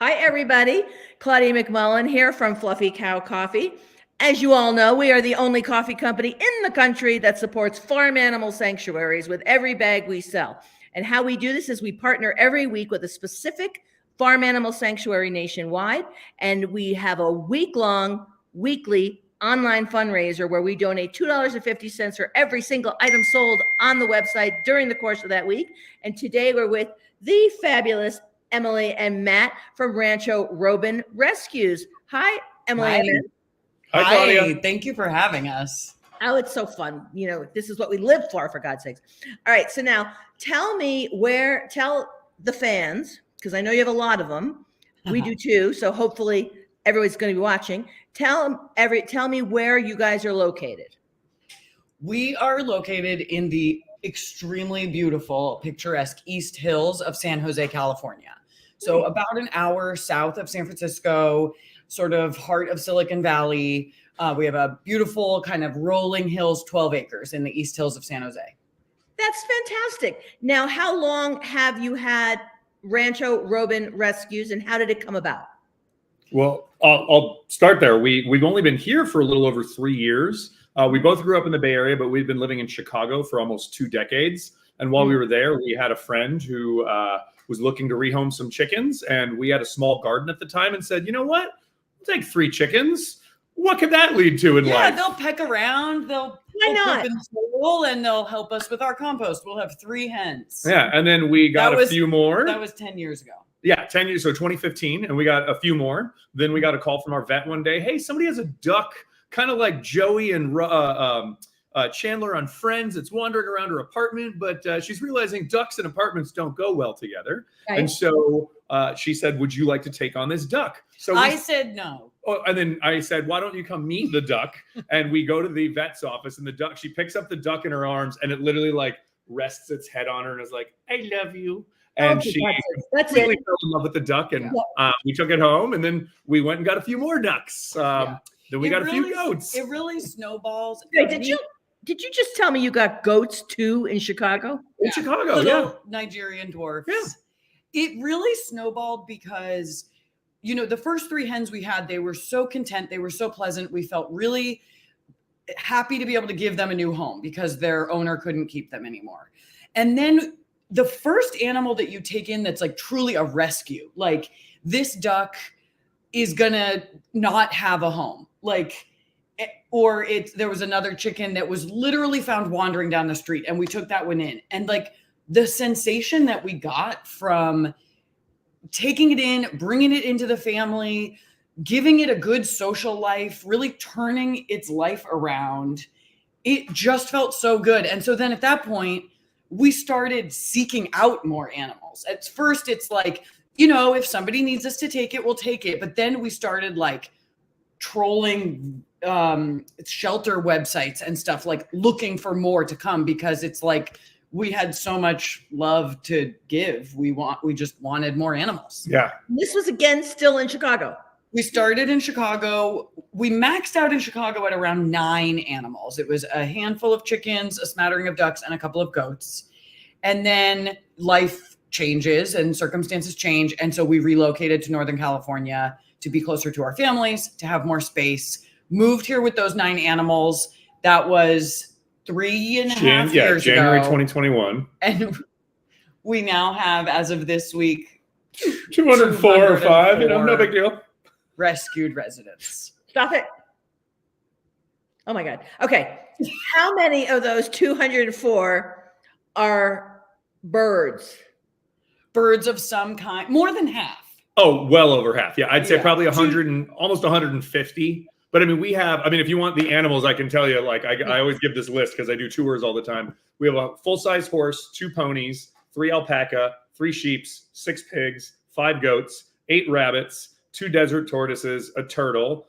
Hi, everybody. Claudia McMullen here from Fluffy Cow Coffee. As you all know, we are the only coffee company in the country that supports farm animal sanctuaries with every bag we sell. And how we do this is we partner every week with a specific farm animal sanctuary nationwide. And we have a weekly online fundraiser where we donate $2.50 for every single item sold on the website during the course of that week. And today we're with the fabulous Emily and Matt from Rancho Roben Rescues. Hi, Emily Hi. and Matt. Hi, Claudia. Hi, thank you for having us. Oh, it's so fun. You know, this is what we live for God's sakes. All right, so now tell the fans, because I know you have a lot of them. We do too, so hopefully everyone's going to be watching. Tell me where you guys are located. We are located in the extremely beautiful, picturesque East Hills of San Jose, California. So about an hour south of San Francisco, sort of heart of Silicon Valley. We have a beautiful kind of rolling hills, 12 acres in the East Hills of San Jose. That's fantastic. Now, how long have you had Rancho Roben Rescues and how did it come about? Well, I'll start there. We've only been here for a little over 3 years. We both grew up in the Bay Area, but we've been living in Chicago for almost 2 decades. And while we were there, we had a friend who was looking to rehome some chickens. And we had a small garden at the time and said, you know what? We'll take 3 chickens. What could that lead to in life? Yeah, they'll peck around. They'll poop in the soil, and they'll help us with our compost. We'll have 3 hens. Yeah, and then we got a few more. That was 10 years ago. Yeah, 10 years, so 2015, and we got a few more. Then we got a call from our vet one day. Hey, somebody has a duck, kind of like Joey and Chandler on Friends. It's wandering around her apartment, but she's realizing ducks and apartments don't go well together. Right. And so she said, would you like to take on this duck? So I said no. Oh, and then I said, why don't you come meet the duck? And we go to the vet's office, and the duck, she picks up the duck in her arms, and it literally like rests its head on her and is like, I love you. And she really fell in love with the duck, and we took it home, and then we went and got a few more ducks. Then we got a few goats. It really snowballs. Wait, did you just tell me you got goats too in Chicago? In Chicago, little Nigerian dwarfs. Yeah. It really snowballed because, you know, the first 3 hens we had, they were so content. They were so pleasant. We felt really happy to be able to give them a new home because their owner couldn't keep them anymore. And then the first animal that you take in that's like truly a rescue, like this duck is gonna not have a home, like, or there was another chicken that was literally found wandering down the street, and we took that one in, and like the sensation that we got from taking it in, bringing it into the family, giving it a good social life, really turning its life around, it just felt so good. And so then at that point, we started seeking out more animals. At first, it's like, you know, if somebody needs us to take it, we'll take it. But then we started like trolling shelter websites and stuff, like looking for more to come, because it's like we had so much love to give. We just wanted more animals. Yeah. This was again still in Chicago. We started in Chicago. We maxed out in Chicago at around 9 animals. It was a handful of chickens, a smattering of ducks, and a couple of goats. And then life changes and circumstances change. And so we relocated to Northern California to be closer to our families, to have more space. Moved here with those 9 animals. That was 3.5 years ago. January 2021. And we now have, as of this week, 204 or 5, you know, no big deal. Rescued residents. Stop it. Oh my God. Okay. How many of those 204 are birds? Birds of some kind, more than half. Oh, well over half. Yeah, I'd say probably 100 and almost 150. But I mean, if you want the animals, I can tell you, like, I always give this list because I do tours all the time. We have a full-size horse, 2 ponies, 3 alpaca, 3 sheep, 6 pigs, 5 goats, 8 rabbits, 2 desert tortoises, a turtle.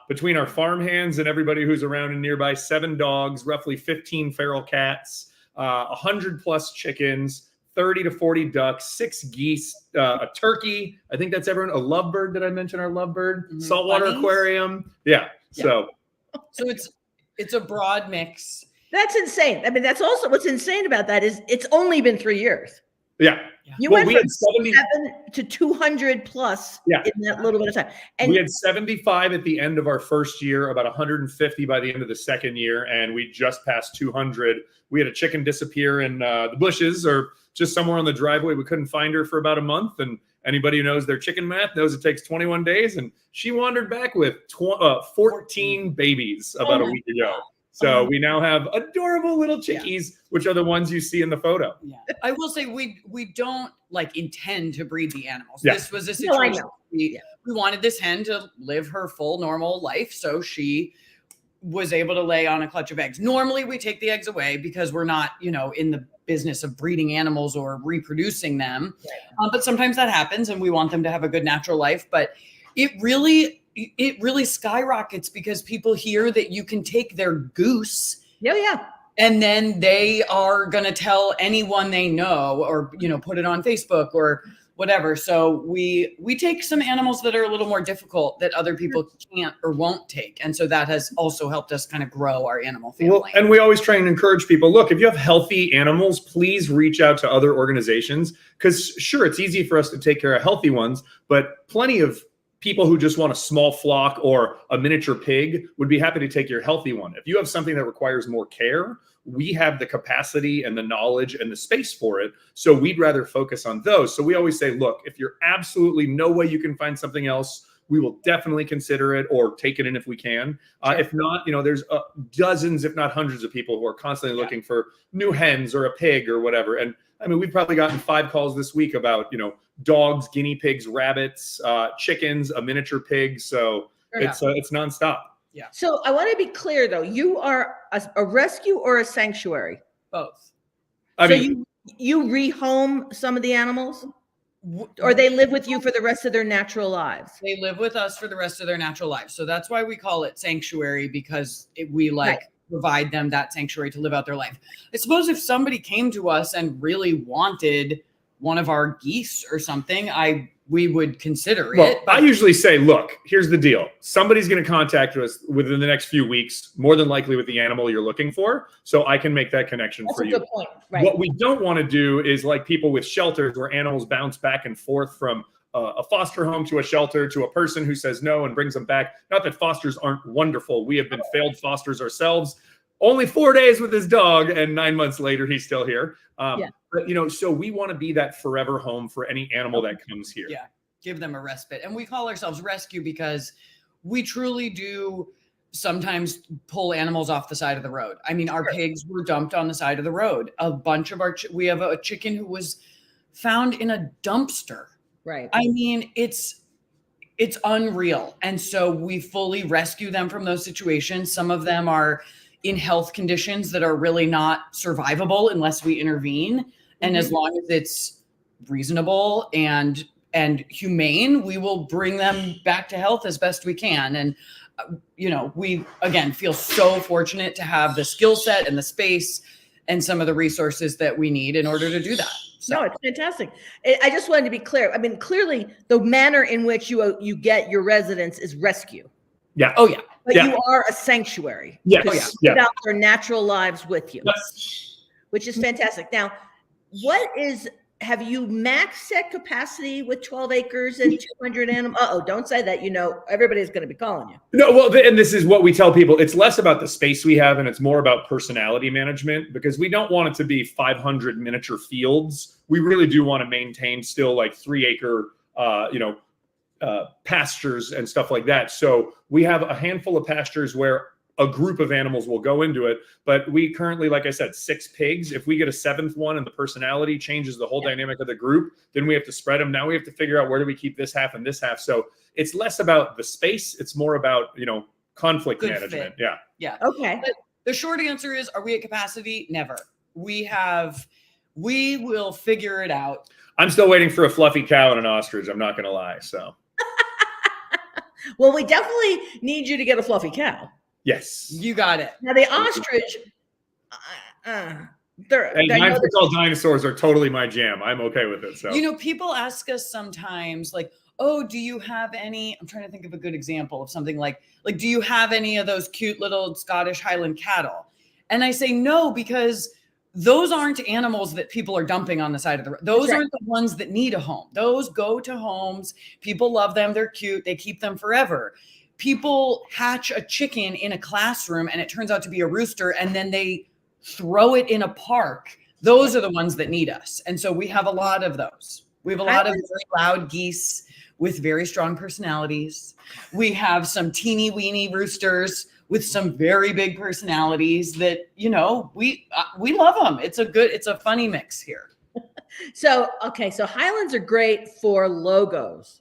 Between our farm hands and everybody who's around and nearby, 7 dogs, roughly 15 feral cats, 100+ chickens, 30 to 40 ducks, 6 geese, a turkey. I think that's everyone. A lovebird. Did I mention our lovebird? Mm-hmm. Saltwater aquarium. Yeah. So it's a broad mix. That's insane. I mean, that's also what's insane about that is it's only been 3 years. Yeah. You Well, went we from had 70 7 to 200 plus Yeah. in that little bit of time. And we had 75 at the end of our first year, about 150 by the end of the second year, and we just passed 200. We had a chicken disappear in the bushes or just somewhere on the driveway. We couldn't find her for about a month, and anybody who knows their chicken math knows it takes 21 days, and she wandered back with 14 babies about a week ago. So we now have adorable little chickies, which are the ones you see in the photo. Yeah, I will say we don't like intend to breed the animals. Yeah. This was a No, I situation. know. We wanted this hen to live her full normal life, so she was able to lay on a clutch of eggs. Normally, we take the eggs away because we're not, in the business of breeding animals or reproducing them. But sometimes that happens, and we want them to have a good natural life. But it really skyrockets because people hear that you can take their goose. yeah. And then they are going to tell anyone they know, or put it on Facebook or whatever. So we take some animals that are a little more difficult that other people can't or won't take, and so that has also helped us kind of grow our animal family. Well, and we always try and encourage people. Look, if you have healthy animals, please reach out to other organizations, because sure, it's easy for us to take care of healthy ones, but plenty of people who just want a small flock or a miniature pig would be happy to take your healthy one. If you have something that requires more care, we have the capacity and the knowledge and the space for it. So we'd rather focus on those. So we always say, look, if you're absolutely no way you can find something else, we will definitely consider it or take it in if we can. If not, there's dozens, if not hundreds of people who are constantly looking for new hens or a pig or whatever. And I mean, we've probably gotten 5 calls this week about, dogs, guinea pigs, rabbits, chickens, a miniature pig. So it's nonstop. Yeah. So I want to be clear, though. You are a rescue or a sanctuary? Both. I so mean, you rehome some of the animals, or they live with you for the rest of their natural lives? They live with us for the rest of their natural lives. So that's why we call it sanctuary, because we provide them that sanctuary to live out their life. I suppose if somebody came to us and really wanted one of our geese or something, we would consider it. I usually say, look, here's the deal. Somebody's going to contact us within the next few weeks, more than likely with the animal you're looking for. So I can make that connection for you. That's a good point. Right. What we don't want to do is like people with shelters where animals bounce back and forth from a foster home to a shelter to a person who says no and brings them back. Not that fosters aren't wonderful. We have been failed fosters ourselves. Only 4 days with his dog, and 9 months later, he's still here. But, so we want to be that forever home for any animal that comes here. Yeah, give them a respite. And we call ourselves rescue because we truly do sometimes pull animals off the side of the road. I mean, our pigs were dumped on the side of the road. A bunch of we have a chicken who was found in a dumpster. Right. I mean, it's unreal. And so we fully rescue them from those situations. Some of them are in health conditions that are really not survivable unless we intervene. And as long as it's reasonable and humane, we will bring them back to health as best we can. And, we, again, feel so fortunate to have the skill set and the space and some of the resources that we need in order to do that. So. No, it's fantastic. I just wanted to be clear. I mean, clearly the manner in which you get your residents is rescue. Yeah. Oh, yeah. But you are a sanctuary. Yes. Live out their natural lives with you, Yes. which is fantastic. Now, have you maxed set capacity with 12 acres and 200 animals? Don't say that. Everybody's going to be calling you. No, well, and this is what we tell people. It's less about the space we have and it's more about personality management, because we don't want it to be 500 miniature fields. We really do want to maintain still like 3 acre, pastures and stuff like that. So we have a handful of pastures where a group of animals will go into it. But we currently, like I said, 6 pigs. If we get a 7th one and the personality changes the whole dynamic of the group, then we have to spread them. Now we have to figure out where do we keep this half and this half. So it's less about the space. It's more about, conflict management. Fit. Yeah. Okay. But the short answer is, are we at capacity? Never. We will figure it out. I'm still waiting for a fluffy cow and an ostrich. I'm not going to lie. So. Well, we definitely need you to get a fluffy cow. Yes. You got it. Now the ostrich, And 9-foot-tall dinosaurs are totally my jam. I'm okay with it. So people ask us sometimes, like, "Oh, do you have any?" I'm trying to think of a good example of something like, "Do you have any of those cute little Scottish Highland cattle?" And I say no, because those aren't animals that people are dumping on the side of the road. Those Right. aren't the ones that need a home. Those go to homes. People love them. They're cute. They keep them forever. People hatch a chicken in a classroom and it turns out to be a rooster, and then they throw it in a park. Those are the ones that need us. And so we have a lot of those. We have a lot of very loud geese with very strong personalities. We have some teeny weeny roosters with some very big personalities that, you know, we love them. It's a funny mix here. So, okay. So Highlands are great for logos.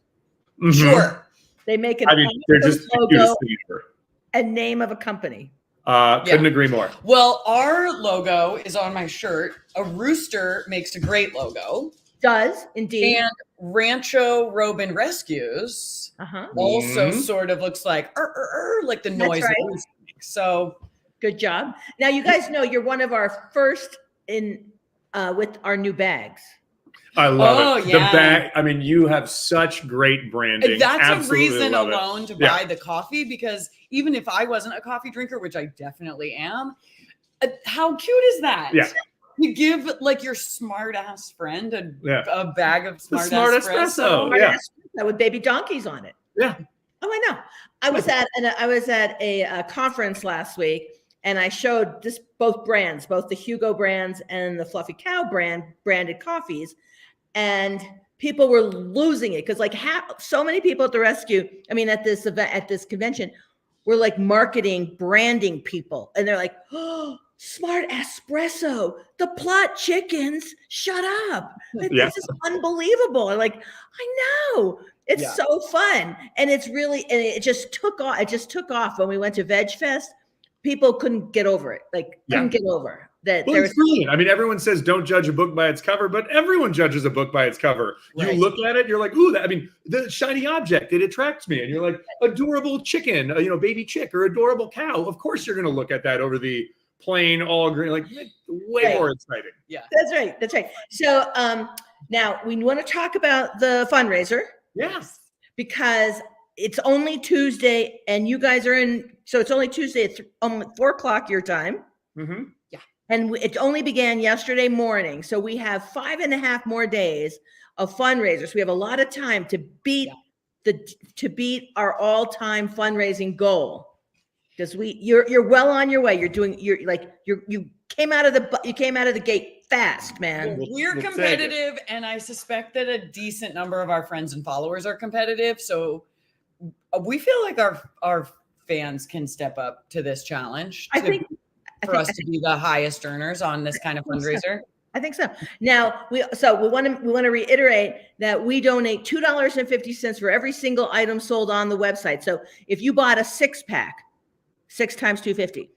Mhm. Sure. They make an I mean, they're just the logo cutest thing ever. and name of a company. Couldn't agree more. Well, our logo is on my shirt. A rooster makes a great logo. Does indeed. And Rancho Roben Rescues Uh-huh. also Mhm. sort of looks like like the That's noise right. that roosters make. So Good job. Now you guys know you're one of our first in with our new bags. I love it. yeah. The bag. I mean, you have such great branding. that's Absolutely a reason love it. alone to buy the coffee, because even if I wasn't a coffee drinker, which I definitely am, how cute is that? Yeah. You give like your smart ass friend a bag of The smart smart espresso. espresso. Yeah. With baby donkeys on it. Yeah. Oh, I know. I was at a conference last week, and I showed both brands, both the Hugo brands and the Fluffy Cow branded coffees, and people were losing it because so many people at the rescue, I mean, at this event, at this convention, were like marketing, branding people, and they're like, "Oh, smart espresso, the plot chickens, shut up! Like, Yeah. This is unbelievable!" I'm like, I know. It's so fun, and it's really, and it just took off. It just took off when we went to Veg Fest. People couldn't get over it. Couldn't get over that. Well, it's brilliant. I mean, everyone says don't judge a book by its cover, but everyone judges a book by its cover. Right. You look at it, you're like, ooh, the shiny object, it attracts me. And you're like, adorable chicken, baby chick, or adorable cow. Of course, you're going to look at that over the plain all green, like way more exciting. Yeah, That's right. That's right. So now we want to talk about the fundraiser. Yes. Because it's only Tuesday, and you guys are in. So it's only Tuesday at 4:00 your time. Mm-hmm. Yeah. And it only began yesterday morning. So we have 5.5 more days of fundraisers. We have a lot of time to beat our all-time fundraising goal. Because you're well on your way. You came out of the gate fast, man. We're competitive, and I suspect that a decent number of our friends and followers are competitive. So we feel like our fans can step up to this challenge. For us to be the highest earners on this kind of fundraiser. I think so. Now we want to reiterate that we donate $2.50 for every single item sold on the website. So if you bought a 6-pack, 6 times $2.50,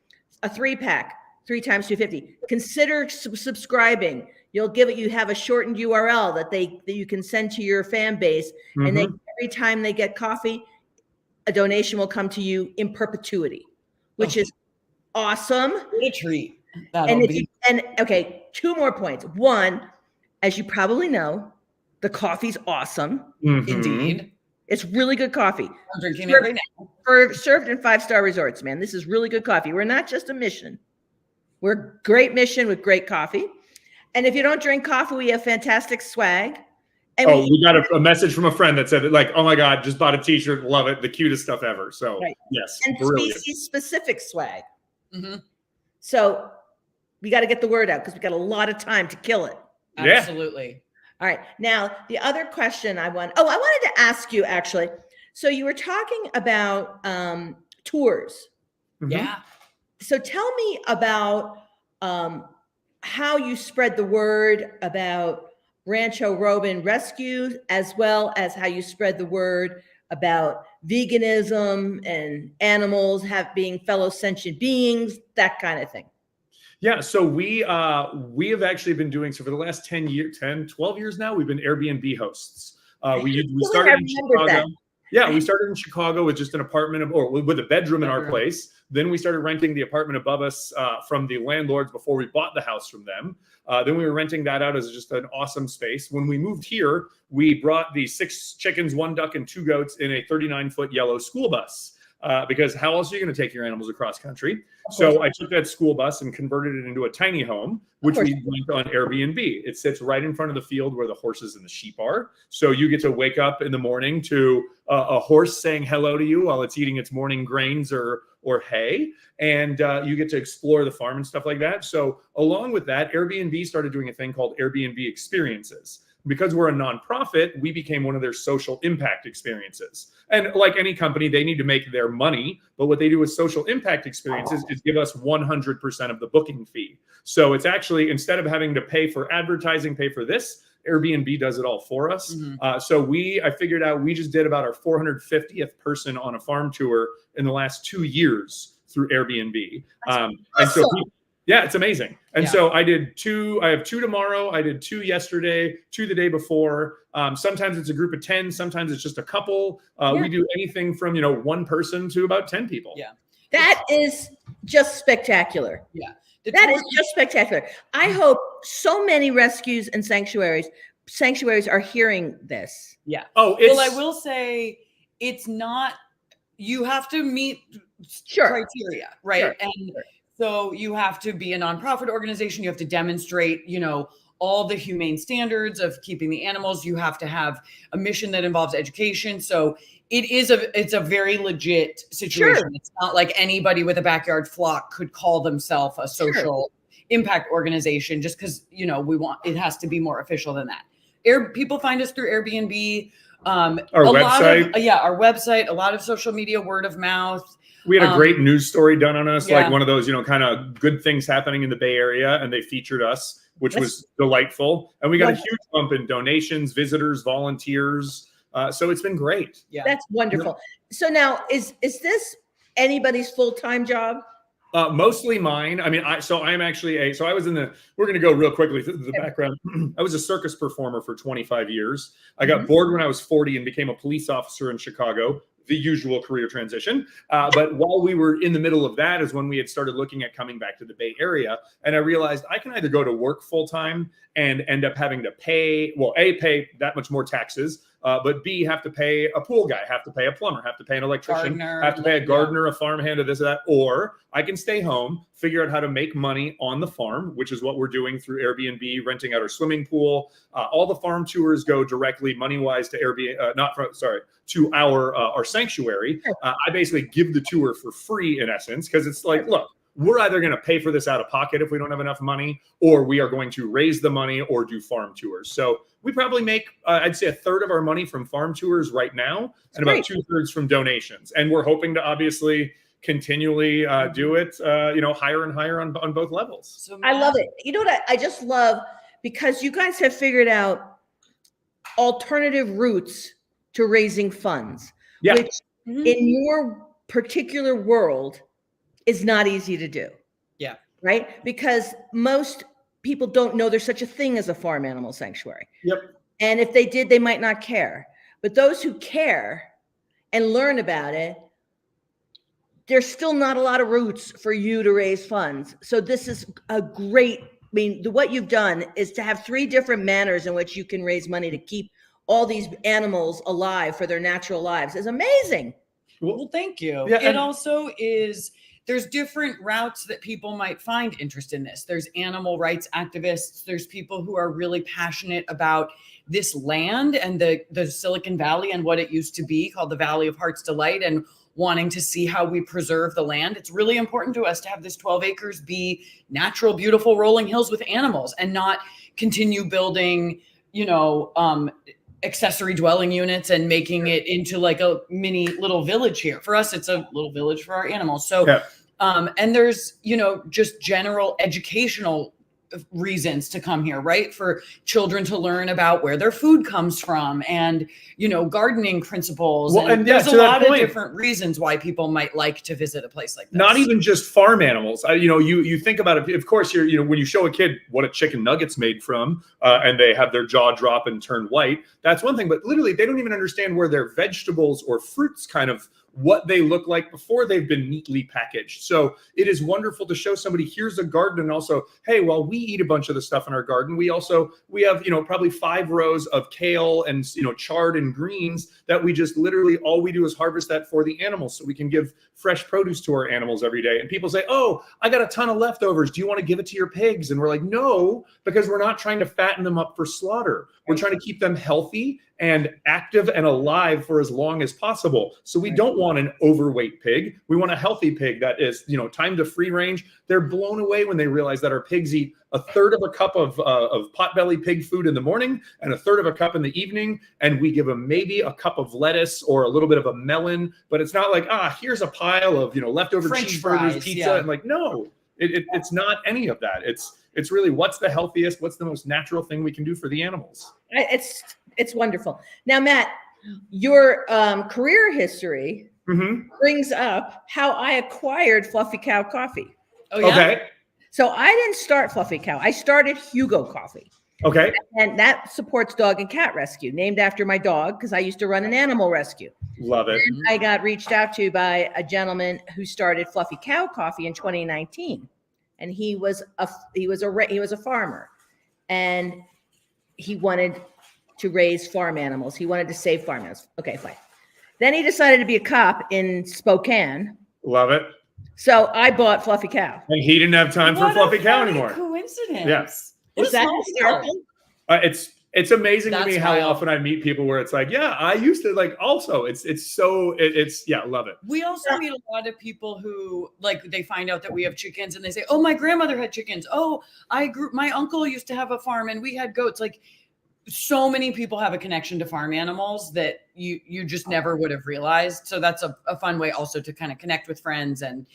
a 3-pack, 3 times $2.50, consider subscribing. You have a shortened URL that you can send to your fan base, and every time they get coffee, a donation will come to you in perpetuity, which is awesome. What a treat. Okay, 2 more points. One, as you probably know, the coffee's awesome. Mm-hmm. Indeed. It's really good coffee. I'm drinking it right now. Served in 5-star resorts, man. This is really good coffee. We're not just a mission. We're a great mission with great coffee. And if you don't drink coffee, we have fantastic swag. And we got a message from a friend that said, like, oh my God, just bought a t-shirt, love it, the cutest stuff ever. So yes, and brilliant. Species-specific swag. Mm-hmm. So we got to get the word out because we got a lot of time to kill it. Absolutely. All right. Now, the other question I wanted to ask you, actually. So you were talking about tours. Mm-hmm. Yeah. So tell me about how you spread the word about Rancho Roben Rescues, as well as how you spread the word about veganism and animals being fellow sentient beings, that kind of thing. Yeah, so we have actually been doing so for the last 12 years now. We've been Airbnb hosts. We started in Chicago. Yeah, we started in Chicago with just an apartment with a bedroom in our place. Then we started renting the apartment above us from the landlords before we bought the house from them. Then we were renting that out as just an awesome space. When we moved here, we brought the 6 chickens, 1 duck, and 2 goats in a 39-foot yellow school bus. because how else are you going to take your animals across country? So I took that school bus and converted it into a tiny home, which we went on Airbnb. It sits right in front of the field where the horses and the sheep are. So you get to wake up in the morning to a horse saying hello to you while it's eating its morning grains or hay. And you get to explore the farm and stuff like that. So along with that, Airbnb started doing a thing called Airbnb experiences. Because we're a nonprofit, we became one of their social impact experiences. And like any company, they need to make their money. But what they do with social impact experiences is give us 100% of the booking fee. So it's actually, instead of having to pay for advertising, pay for this, Airbnb does it all for us. So I figured out we just did about our 450th person on a farm tour in the last 2 years through Airbnb. And so yeah, it's amazing. And so I did 2. I have 2 tomorrow. I did 2 yesterday, 2 the day before. Sometimes it's a group of 10. Sometimes it's just a couple. We do anything from, 1 person to about 10 people. Yeah. That is just spectacular. Yeah. That is just spectacular. I hope so many rescues and sanctuaries are hearing this. Yeah. Oh, well, I will say it's not, you have to meet criteria, right? And so you have to be a nonprofit organization. You have to demonstrate, all the humane standards of keeping the animals. You have to have a mission that involves education. So it's a very legit situation. It's not like anybody with a backyard flock could call themselves a social impact organization just because, it has to be more official than that. People find us through Airbnb, our website. Our website, a lot of social media, word of mouth. We had a great news story done on us, like one of those, kind of good things happening in the Bay Area, and they featured us, which was delightful. And we got a huge bump in donations, visitors, volunteers. So it's been great. Yeah, that's wonderful. So now, is this anybody's full-time job? Mostly mine. I mean, I was we're going to go real quickly through the background. I was a circus performer for 25 years. I got bored when I was 40 and became a police officer in Chicago. The usual career transition. But while we were in the middle of that is when we had started looking at coming back to the Bay Area. And I realized I can either go to work full time and end up having to pay that much more taxes, but B, have to pay a pool guy, have to pay a plumber, have to pay an electrician, have to pay a gardener, a farmhand, or this or that. Or I can stay home, figure out how to make money on the farm, which is what we're doing through Airbnb, renting out our swimming pool. All the farm tours go directly money-wise to Airbnb, to our sanctuary. I basically give the tour for free in essence, because it's like, look, we're either going to pay for this out of pocket if we don't have enough money, or we are going to raise the money or do farm tours. So we probably make, I'd say, 1/3 of our money from farm tours right now, and about 2/3 from donations. And we're hoping to obviously continually do it, higher and higher on both levels. So I love it. You know what I just love, because you guys have figured out alternative routes to raising funds, which in your particular world is not easy to do. Yeah. Right? Because most people don't know there's such a thing as a farm animal sanctuary. Yep. And if they did, they might not care. But those who care and learn about it, there's still not a lot of routes for you to raise funds. So this is a great, what you've done is to have 3 different manners in which you can raise money to keep all these animals alive for their natural lives is amazing. Well, thank you. Yeah, it also is, there's different routes that people might find interest in this. There's animal rights activists. There's people who are really passionate about this land and the Silicon Valley and what it used to be called the Valley of Heart's Delight, and wanting to see how we preserve the land. It's really important to us to have this 12 acres be natural, beautiful rolling hills with animals, and not continue building, accessory dwelling units and making it into like a mini little village here. For us, it's a little village for our animals. So, and there's, just general educational reasons to come here, right? For children to learn about where their food comes from and, gardening principles. Well, and there's a lot of different reasons why people might like to visit a place like this. Not even just farm animals. You think about it. Of course, when you show a kid what a chicken nugget's made from, and they have their jaw drop and turn white, that's one thing. But literally, they don't even understand where their vegetables or fruits kind of what they look like before they've been neatly packaged. So it is wonderful to show somebody, here's a garden, and also, hey, while we eat a bunch of the stuff in our garden, we have, probably 5 rows of kale and, chard and greens that we just literally, all we do is harvest that for the animals so we can give fresh produce to our animals every day. And people say, oh, I got a ton of leftovers. Do you want to give it to your pigs? And we're like, no, because we're not trying to fatten them up for slaughter. We're trying to keep them healthy and active and alive for as long as possible. So we don't want an overweight pig. We want a healthy pig that is, time to free range. They're blown away when they realize that our pigs eat a third of a cup of potbelly pig food in the morning and a third of a cup in the evening. And we give them maybe a cup of lettuce or a little bit of a melon, but it's not like, here's a pile of, leftover French cheeseburgers, fries, pizza. And like, no, it's not any of that. It's really what's the healthiest, what's the most natural thing we can do for the animals. It's wonderful. Now, Matt, your career history brings up how I acquired Fluffy Cow Coffee. Oh, yeah? Okay. So I didn't start Fluffy Cow. I started Hugo Coffee. Okay. And that supports dog and cat rescue, named after my dog, because I used to run an animal rescue. Love it. And I got reached out to by a gentleman who started Fluffy Cow Coffee in 2019. And he was a farmer, and he wanted to raise farm animals. He wanted to save farm animals. Okay, fine. Then he decided to be a cop in Spokane. Love it. So I bought Fluffy Cow. And he didn't have time for Fluffy Cow anymore. Coincidence. Yes. Is that hysterical? It's amazing to That's me how wild. often I meet people where it's like, yeah, I used to also it's love it. We also meet a lot of people who they find out that we have chickens and they say, oh, my grandmother had chickens. Oh, my uncle used to have a farm and we had goats. Like, so many people have a connection to farm animals that you just never would have realized. So that's a fun way also to kind of connect with friends. And,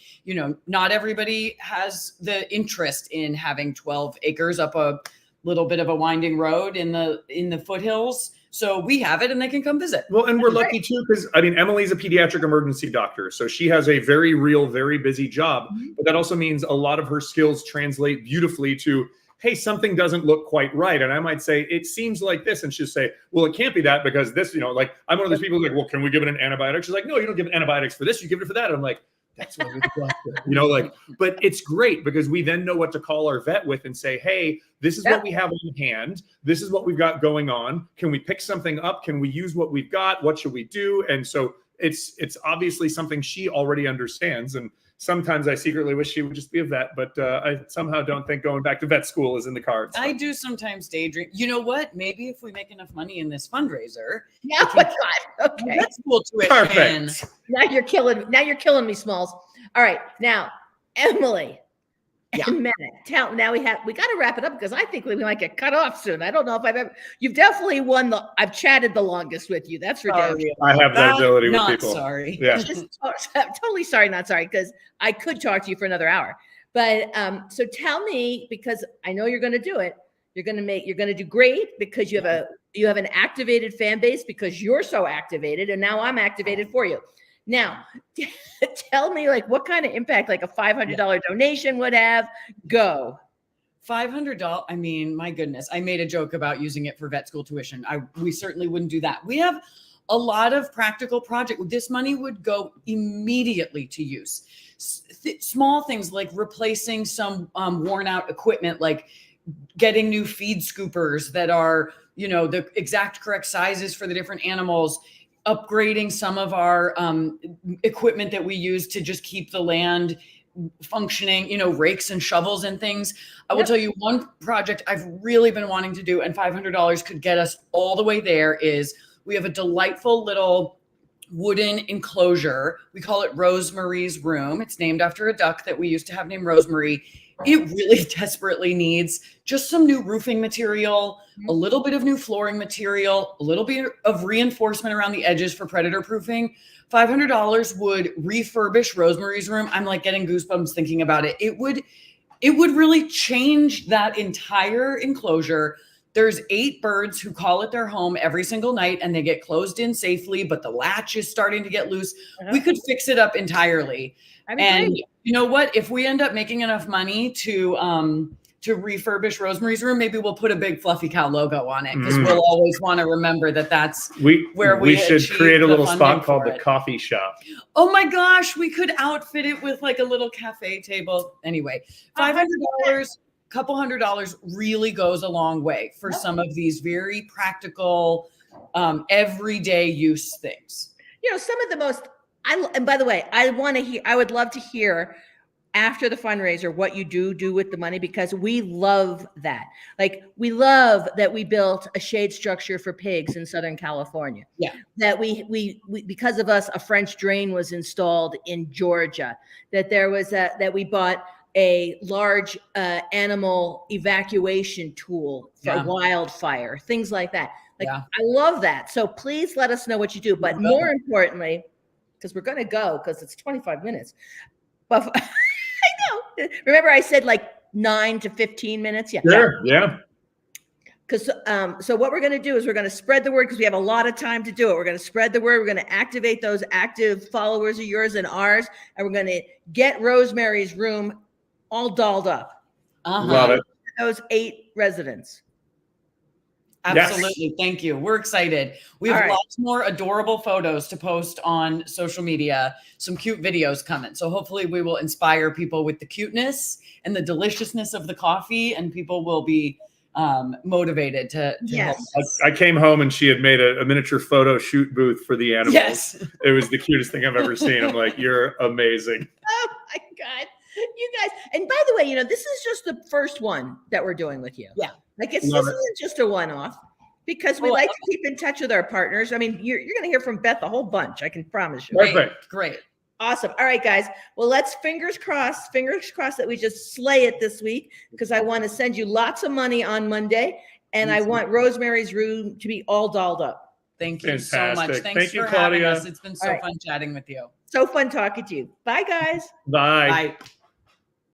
not everybody has the interest in having 12 acres up a little bit of a winding road in the foothills. So we have it and they can come visit. Well, and we're lucky too, because Emily's a pediatric emergency doctor. So she has a very real, very busy job, but that also means a lot of her skills translate beautifully to, hey, something doesn't look quite right. And I might say, it seems like this. And she'll say, well, it can't be that because this, I'm one of those people who's like, well, can we give it an antibiotic? She's like, no, you don't give it antibiotics for this. You give it for that. And I'm like, that's why you're the doctor. But it's great because we then know what to call our vet with and say, hey, this is what we have on hand. This is what we've got going on. Can we pick something up? Can we use what we've got? What should we do? And so it's obviously something she already understands. And sometimes I secretly wish she would just be a vet, but I somehow don't think going back to vet school is in the cards. I do sometimes daydream. You know what? Maybe if we make enough money in this fundraiser, Okay. Vet school tuition. Perfect. Now you're killing me, Smalls. All right. Now, Emily and Matt, we got to wrap it up because I think we might get cut off soon. I don't know if you've definitely I've chatted the longest with you. That's for damn sure. I have that ability with not people. Sorry. Yeah. I'm totally sorry, not sorry, because I could talk to you for another hour. But so tell me, because I know you're going to do it. You're going to do great because you have an activated fan base because you're so activated, and now I'm activated for you. Now, tell me what kind of impact a $500 donation would have. Go. $500. I mean, my goodness, I made a joke about using it for vet school tuition. We certainly wouldn't do that. We have a lot of practical projects. This money would go immediately to use. Small things like replacing some worn out equipment, like getting new feed scoopers that are, the exact correct sizes for the different animals, upgrading some of our equipment that we use to just keep the land functioning, rakes and shovels and things. I will tell you one project I've really been wanting to do, and $500 could get us all the way there, is we have a delightful little wooden enclosure. We call it Rosemary's Room. It's named after a duck that we used to have named Rosemary. It really desperately needs just some new roofing material, a little bit of new flooring material, a little bit of reinforcement around the edges for predator proofing. $500 would refurbish Rosemary's Room. I'm getting goosebumps thinking about it. It would really change that entire enclosure. There's 8 birds who call it their home every single night and they get closed in safely, but the latch is starting to get loose. We could fix it up entirely. And you know what? If we end up making enough money to to refurbish Rosemary's Room, maybe we'll put a big Fluffy Cow logo on it because Mm. we'll always want to remember that that's where we we should achieved create a the little funding spot called for the it. coffee shop. Oh my gosh, we could outfit it with like a little cafe table. Anyway, $500, couple $100 really goes a long way for some of these very practical, everyday use things. You know, some of the most, and by the way, I would love to hear after the fundraiser what you do with the money, because we love that. Like, we love that we built a shade structure for pigs in Southern California. Yeah. That we because of us, a French drain was installed in Georgia. That there was that we bought a large animal evacuation tool for wildfire, things like that. Like, I love that. So please let us know what you do. But more importantly, because we're going to go, because it's 25 minutes. But I know. Remember I said like 9 to 15 minutes? Yeah. Sure. Yeah. Because so what we're going to do is we're going to spread the word, because we have a lot of time to do it. We're going to spread the word. We're going to activate those active followers of yours and ours, and we're going to get Rosemary's Room all dolled up. Love it. Those 8 residents. Absolutely. Yes. Thank you. We're excited. We have lots more adorable photos to post on social media, some cute videos coming. So hopefully we will inspire people with the cuteness and the deliciousness of the coffee, and people will be motivated to help us. I came home and she had made a miniature photo shoot booth for the animals. Yes. It was the cutest thing I've ever seen. I'm like, you're amazing. Oh my God. You guys, and by the way, you know, this is just the first one that we're doing with you. Yeah. Like, this isn't just a one-off, because we like to keep in touch with our partners. I mean, you're going to hear from Beth a whole bunch, I can promise you. Perfect. Great. Awesome. All right, guys. Well, let's fingers crossed that we just slay it this week, because I want to send you lots of money on Monday, and I want Rosemary's Room to be all dolled up. Thank you so much. Fantastic. Thanks Thank you, for having Claudia. us. It's been so fun chatting with you. So fun talking to you. Bye, guys. Bye. Bye.